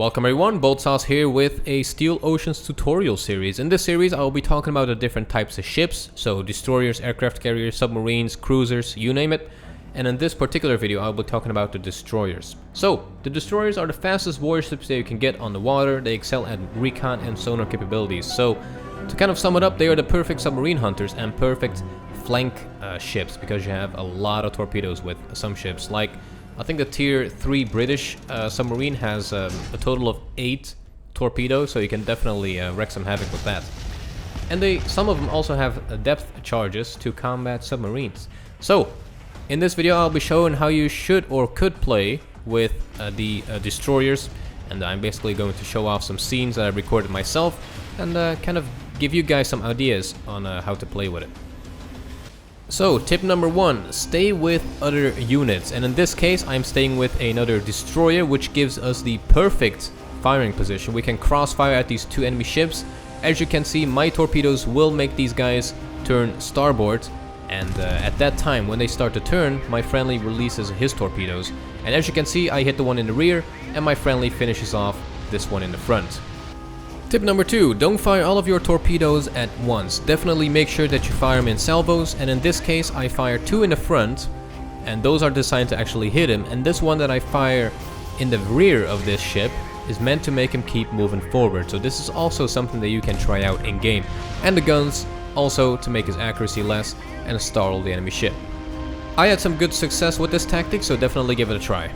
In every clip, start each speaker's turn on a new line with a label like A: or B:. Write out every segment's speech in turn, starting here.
A: Welcome everyone, Boltsauce here with a Steel Oceans tutorial series. In this series I will be talking about the different types of ships, so destroyers, aircraft carriers, submarines, cruisers, you name it. And in this particular video I will be talking about the destroyers. So, the destroyers are the fastest warrior ships that you can get on the water. They excel at recon and sonar capabilities. So, to kind of sum it up, they are the perfect submarine hunters and perfect flank ships, because you have a lot of torpedoes with some ships. Like, I think the tier 3 British submarine has a total of 8 torpedoes, so you can definitely wreak some havoc with that. And some of them also have depth charges to combat submarines. So, in this video I'll be showing how you should or could play with the destroyers, and I'm basically going to show off some scenes that I recorded myself and kind of give you guys some ideas on how to play with it. So, tip number 1, stay with other units, and in this case I'm staying with another destroyer, which gives us the perfect firing position. We can crossfire at these two enemy ships. As you can see, my torpedoes will make these guys turn starboard, and at that time when they start to turn, my friendly releases his torpedoes, and as you can see I hit the one in the rear and my friendly finishes off this one in the front. Tip number 2, don't fire all of your torpedoes at once. Definitely make sure that you fire them in salvos, and in this case I fire 2 in the front, and those are designed to actually hit him, and this one that I fire in the rear of this ship is meant to make him keep moving forward. So this is also something that you can try out in game. And the guns also to make his accuracy less and startle the enemy ship. I had some good success with this tactic, so definitely give it a try.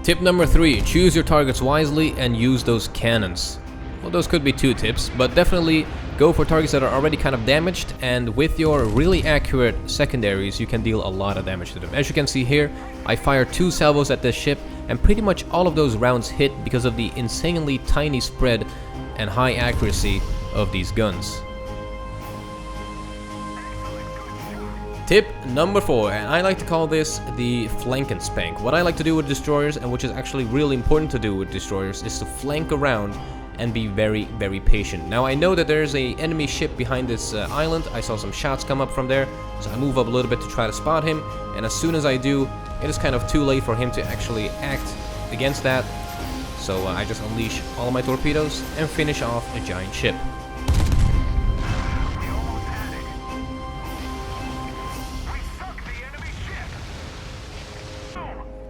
A: Tip number 3, choose your targets wisely and use those cannons. Well, those could be 2 tips, but definitely go for targets that are already kind of damaged, and with your really accurate secondaries you can deal a lot of damage to them. As you can see here, I fired 2 salvos at this ship, and pretty much all of those rounds hit because of the insanely tiny spread and high accuracy of these guns. Tip number 4, and I like to call this the flank and spank. What I like to do with destroyers, and which is actually really important to do with destroyers, is to flank around and be very, very patient. Now I know that there's an enemy ship behind this island. I saw some shots come up from there, so I move up a little bit to try to spot him, and as soon as I do, it is kind of too late for him to actually act against that. So I just unleash all of my torpedoes and finish off a giant ship.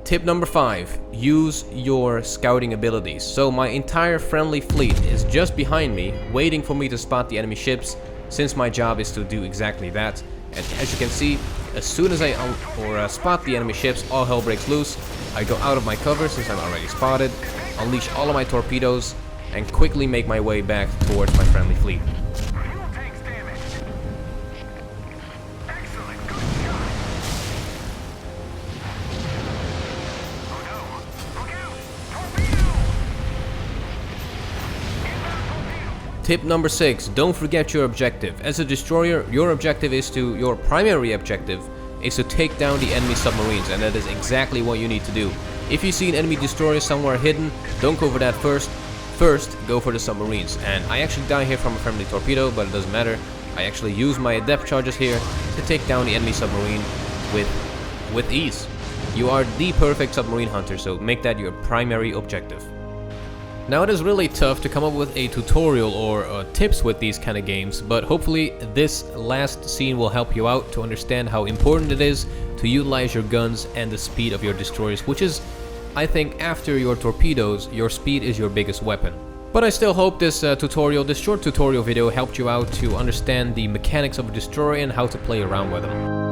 A: Tip number 5, use your scouting abilities. So my entire friendly fleet is just behind me, waiting for me to spot the enemy ships, since my job is to do exactly that. And as you can see, as soon as I spot the enemy ships, all hell breaks loose. I go out of my cover since I'm already spotted, unleash all of my torpedoes, and quickly make my way back towards my friendly fleet. Tip number 6, don't forget your objective. As a destroyer, your primary objective is to take down the enemy submarines, and that is exactly what you need to do. If you see an enemy destroyer somewhere hidden, don't go for that first. First, go for the submarines. And I actually die here from a friendly torpedo, but it doesn't matter. I actually use my depth charges here to take down the enemy submarine with ease. You are the perfect submarine hunter, so make that your primary objective. Now it is really tough to come up with a tutorial or tips with these kind of games, but hopefully this last scene will help you out to understand how important it is to utilize your guns and the speed of your destroyers, which is, I think, after your torpedoes, your speed is your biggest weapon. But I still hope this short tutorial video helped you out to understand the mechanics of a destroyer and how to play around with them.